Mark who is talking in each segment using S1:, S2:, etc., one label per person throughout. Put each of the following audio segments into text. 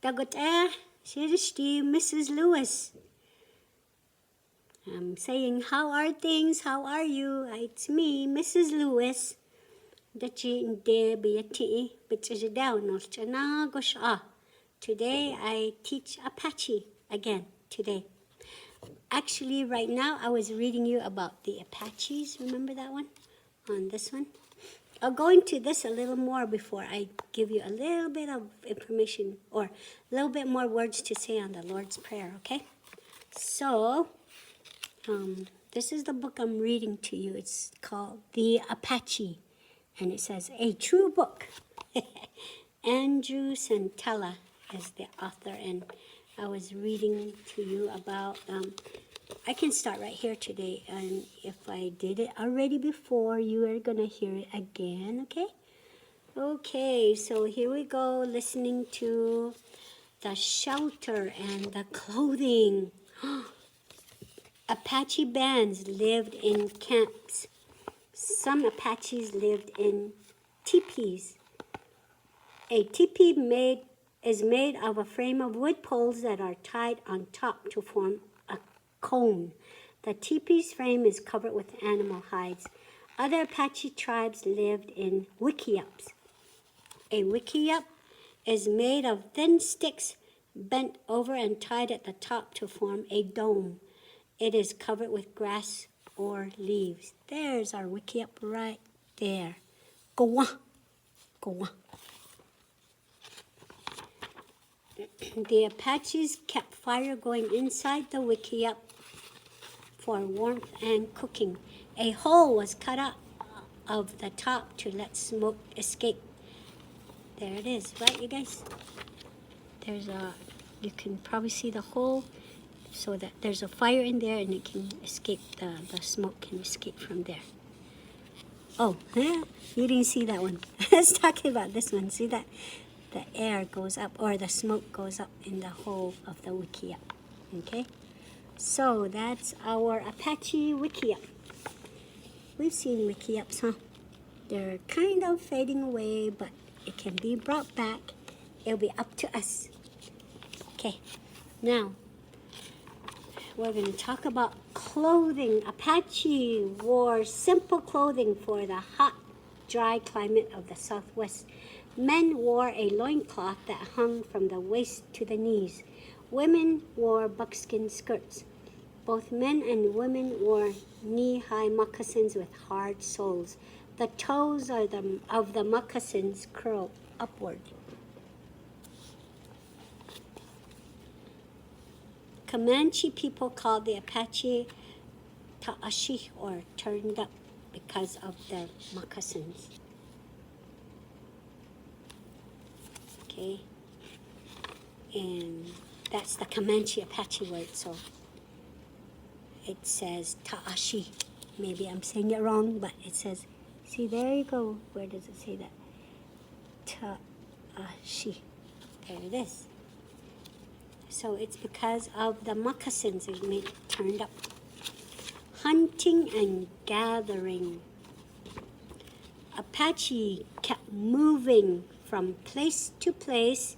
S1: Dagot seriously, Mrs. Lewis. I'm saying, how are things? How are you? It's me, Mrs. Lewis. Today I teach Apache again today. Actually, right now I was reading you about the Apaches. Remember that one? On this one. I'll go into this a little more before I give you a little bit of information or a little bit more words to say on the Lord's Prayer, okay? So, this is the book I'm reading to you. It's called The Apache, and it says, a true book. Andrew Santella is the author, and I was reading to you about, I can start right here today, and if I did it already before, you are going to hear it again, okay? Okay, so here we go, listening to the shelter and the clothing. Apache bands lived in camps. Some Apaches lived in teepees. A teepee is made of a frame of wood poles that are tied on top to form a cone. The teepee's frame is covered with animal hides. Other Apache tribes lived in wickiups. A wickiup is made of thin sticks bent over and tied at the top to form a dome. It is covered with grass or leaves. There's our wickiup right there. Go on. Go on. The Apaches kept fire going inside the wickiup for warmth and cooking. A hole was cut out of the top to let smoke escape. There it is, right, you guys? You can probably see the hole so that there's a fire in there and it can escape, the smoke can escape from there. Oh, yeah, you didn't see that one. I was talking about this one. See that? The air goes up, or the smoke goes up in the hole of the wickiup. Okay? So that's our Apache wickiup. We've seen wickiups, huh? They're kind of fading away, but it can be brought back. It'll be up to us. Okay, now we're going to talk about clothing. Apache wore simple clothing for the hot, dry climate of the Southwest. Men wore a loincloth that hung from the waist to the knees. Women wore buckskin skirts. Both men and women wore knee-high moccasins with hard soles. The toes of the moccasins curl upward. Comanche people called the Apache Ta'ashi, or turned up, because of their moccasins. Okay, and that's the Comanche Apache word, so it says Ta'ashi. Maybe I'm saying it wrong, but it says, see, there you go. Where does it say that? Ta'ashi. There it is. So it's because of the moccasins it made it turned up. Hunting and gathering. Apache kept moving from place to place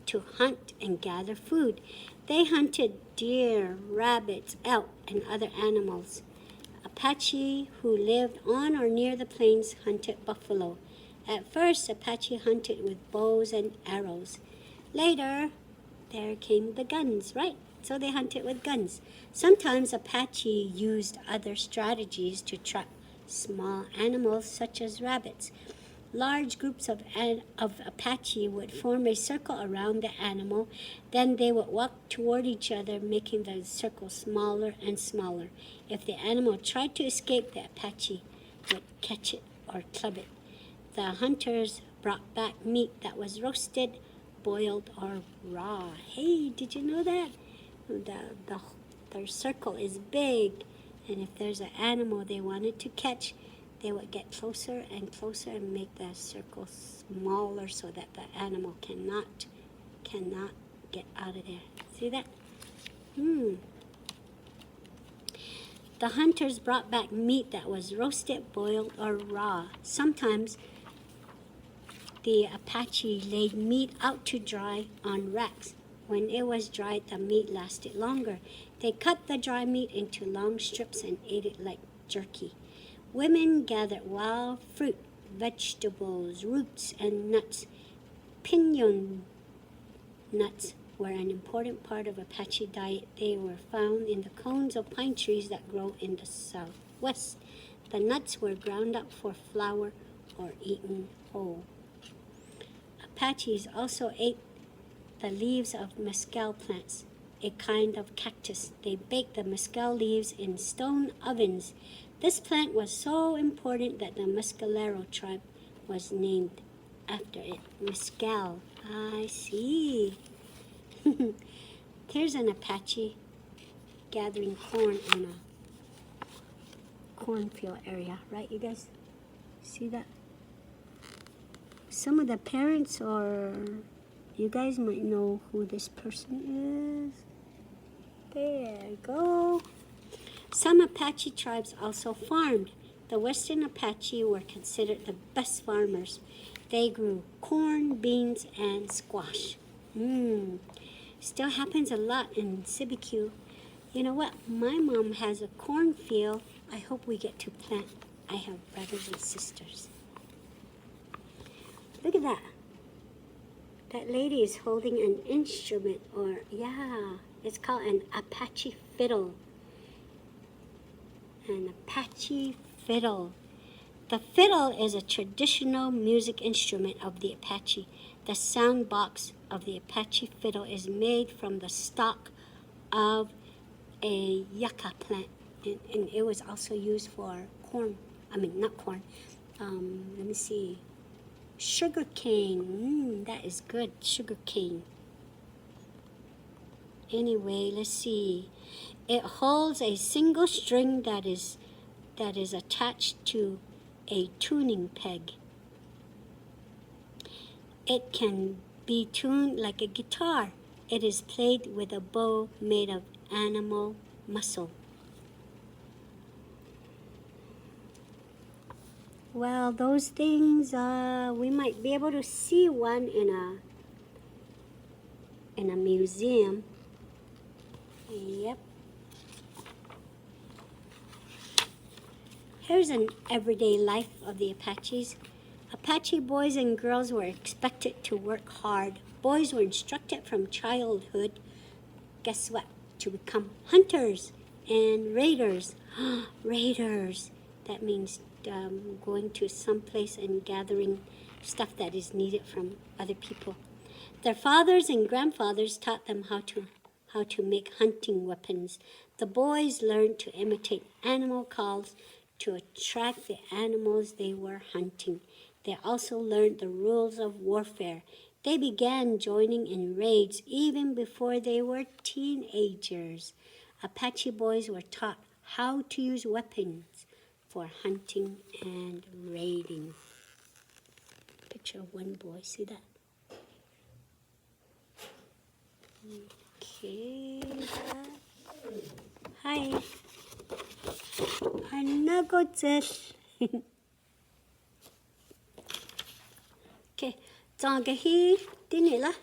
S1: to hunt and gather food. They hunted deer, rabbits, elk, and other animals. Apache who lived on or near the plains hunted buffalo. At first, Apache hunted with bows and arrows. Later, there came the guns, right? So they hunted with guns. Sometimes Apache used other strategies to trap small animals such as rabbits. Large groups of Apache would form a circle around the animal. Then they would walk toward each other, making the circle smaller and smaller. If the animal tried to escape, the Apache would catch it or club it. The hunters brought back meat that was roasted, boiled, or raw. Hey, did you know that? Their circle is big, and if there's an animal they wanted to catch, they would get closer and closer and make the circle smaller so that the animal cannot get out of there. See that? The hunters brought back meat that was roasted, boiled, or raw. Sometimes the Apache laid meat out to dry on racks. When it was dried, the meat lasted longer. They cut the dry meat into long strips and ate it like jerky. Women gathered wild fruit, vegetables, roots, and nuts. Pinon nuts were an important part of Apache diet. They were found in the cones of pine trees that grow in the southwest. The nuts were ground up for flour or eaten whole. Apaches also ate the leaves of mescal plants, a kind of cactus. They baked the mescal leaves in stone ovens. This plant was so important that the Mescalero tribe was named after it. Mescal. I see. There's an Apache gathering corn in a cornfield area, right, you guys? See that? Some of the parents, or you guys might know who this person is. There you go. Some Apache tribes also farmed. The Western Apache were considered the best farmers. They grew corn, beans, and squash. Still happens a lot in CBQ. You know what? My mom has a cornfield. I hope we get to plant. I have brothers and sisters. Look at that. That lady is holding an instrument, or yeah, it's called an Apache fiddle. An Apache fiddle. The fiddle is a traditional music instrument of the Apache. The sound box of the Apache fiddle is made from the stalk of a yucca plant, and it was also used for corn. I mean, not corn. Let me see. Sugar cane. That is good. Sugar cane. Anyway, let's see. It holds a single string that is attached to a tuning peg. It can be tuned like a guitar. It is played with a bow made of animal muscle. Well, those things, we might be able to see one in a museum. Yep. Here's an everyday life of the Apaches. Apache boys and girls were expected to work hard. Boys were instructed from childhood, guess what, to become hunters and raiders. Raiders. That means going to some place and gathering stuff that is needed from other people. Their fathers and grandfathers taught them how to make hunting weapons. The boys learned to imitate animal calls to attract the animals they were hunting. They also learned the rules of warfare. They began joining in raids even before they were teenagers. Apache boys were taught how to use weapons for hunting and raiding. Picture of one boy, see that? Okay. Hi. Anagotes. Okay. Zangahi dinila.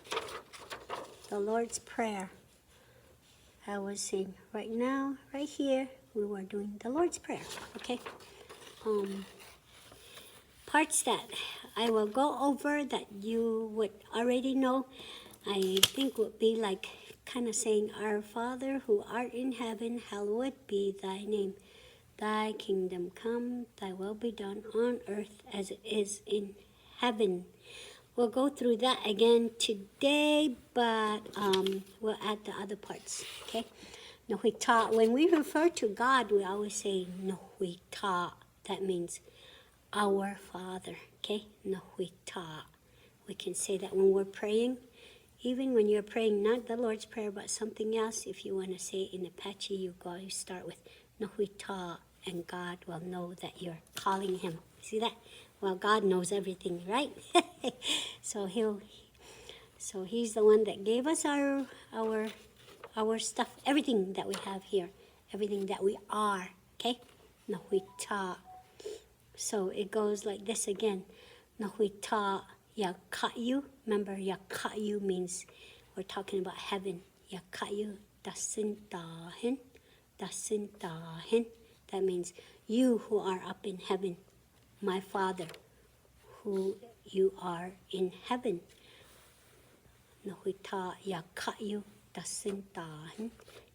S1: The Lord's Prayer. I was saying right now, right here, we were doing the Lord's Prayer. Okay. Parts that I will go over that you would already know, I think would be like kind of saying, Our Father who art in heaven, hallowed be thy name. Thy kingdom come, thy will be done on earth as it is in heaven. We'll go through that again today, but we'll add the other parts, okay? Nuhita. When we refer to God, we always say Nuhita. That means our Father, okay? Nuhita. We can say that when we're praying. Even when you're praying, not the Lord's Prayer, but something else, if you want to say it in Apache, you start with Nuhita, and God will know that you're calling him. See that? Well, God knows everything, right? So he's the one that gave us our stuff, everything that we have here, everything that we are, okay? Nuhita. So it goes like this again. Nuhita Yakayu, remember Yakayu means we're talking about heaven. Yakayu dasintahin, dasintahin. That means you who are up in heaven, my Father, who you are in heaven. Nahuita Yakayu dasintahin.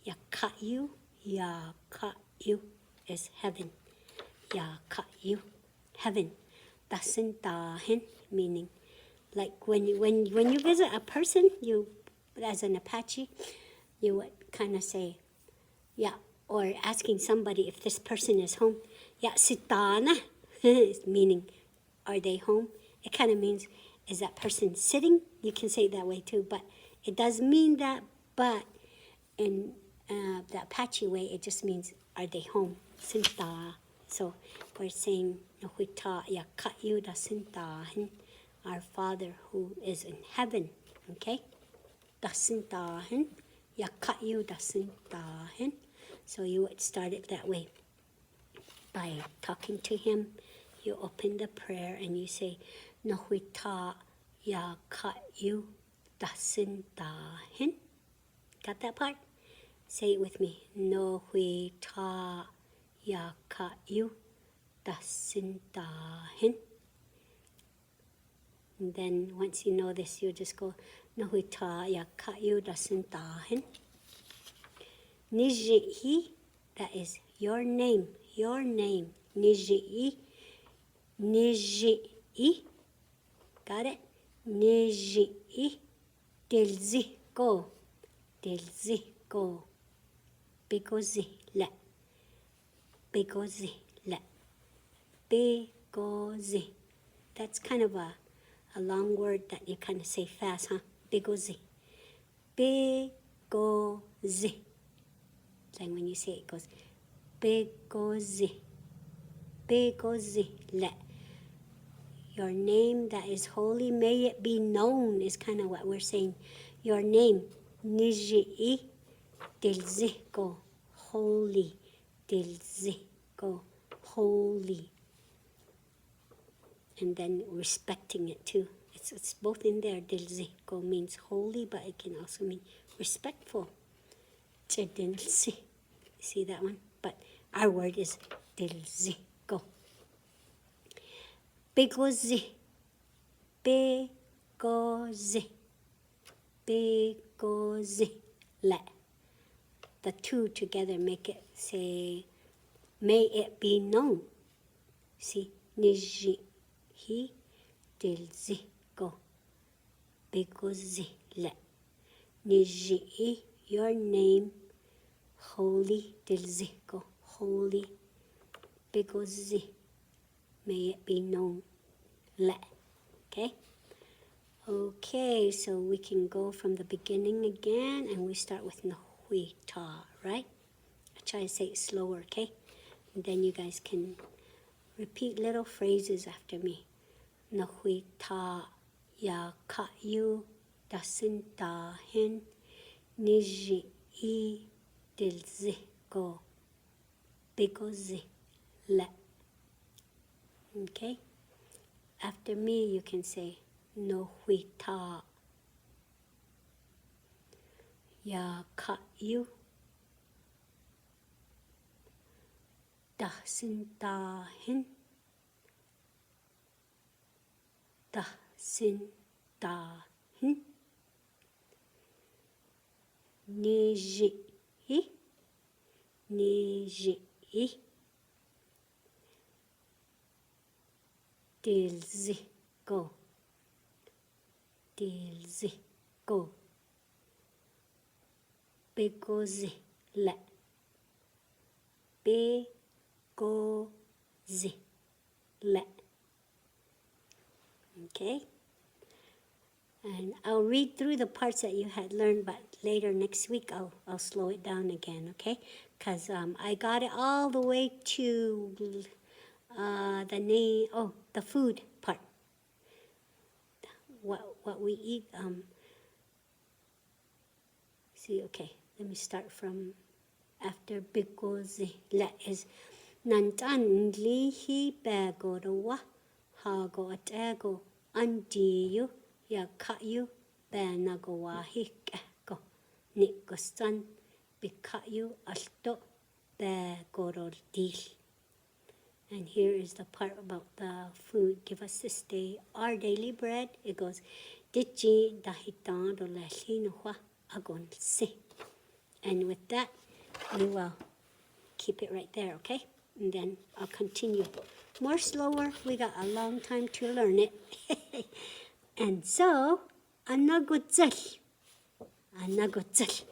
S1: Yakayu, Yakayu is heaven. Yakayu, heaven. Dasintahin, meaning like when you visit a person, you, as an Apache, you would kind of say, yeah, or asking somebody if this person is home. Yeah, sitana, meaning, are they home? It kind of means, is that person sitting? You can say it that way too, but it does mean that, but in the Apache way, it just means, are they home? Sinta. So we're saying, Nahuita Yakayu da Sintahin, our Father who is in heaven. Okay? Da Sintahin, Yakayu da Sintahin. So you would start it that way. By talking to him, you open the prayer and you say, Nahuita Yakayu da Sintahin. Got that part? Say it with me. No hui ta ya ka yu dasintahin. And then once you know this, you just go no hui ta ya ka yu dasintahin. Niji'i, that is your name, your name. Niji'i, niji'i. Got it? Niji'i, dilziko, dilziko. Begozi la, begozi la, begozi. That's kind of a long word that you kind of say fast, huh? Begozi, begozi. Like when you say it goes, begozi, begozi la. Your name that is holy, may it be known, is kind of what we're saying. Your name, Niji'i. Dilziko, holy. Dilziko, holy. And then respecting it too. It's both in there. Dilziko means holy, but it can also mean respectful. Chedilzi. See that one? But our word is dilziko. Begozi. Begozi. Begozi. Le. The two together make it say, may it be known. See, Niji'i dilziko, begozi le. Niji'i, your name, holy, dilziko, holy, begozi, may it be known. Le. Okay? Okay, so we can go from the beginning again, and we start with Nahuita, right? I try to say it slower, okay? And then you guys can repeat little phrases after me. Nahuita ya kayu dasintahin niji'i dilziko begozi le. Okay? After me, you can say Nahuita ya kayu dasintahin dasintahin niji'i niji'i dilziko dilziko begozi le begozi le. Okay? And I'll read through the parts that you had learned, but later next week I'll slow it down again, okay? Because I got it all the way to the food part. What we eat. See, okay, let me start from after begozi le is nantan lihi bago wa hago atego Andiyu ya kayu benagowahi keko nikosan bikayu alto begorordil. And here is the part about the food. Give us this day our daily bread. It goes, Dichi dahitan do lehinoha agon se. And with that, we will keep it right there, okay? And then I'll continue. More slower. We got a long time to learn it. And so, anagutzal. Anagutzal.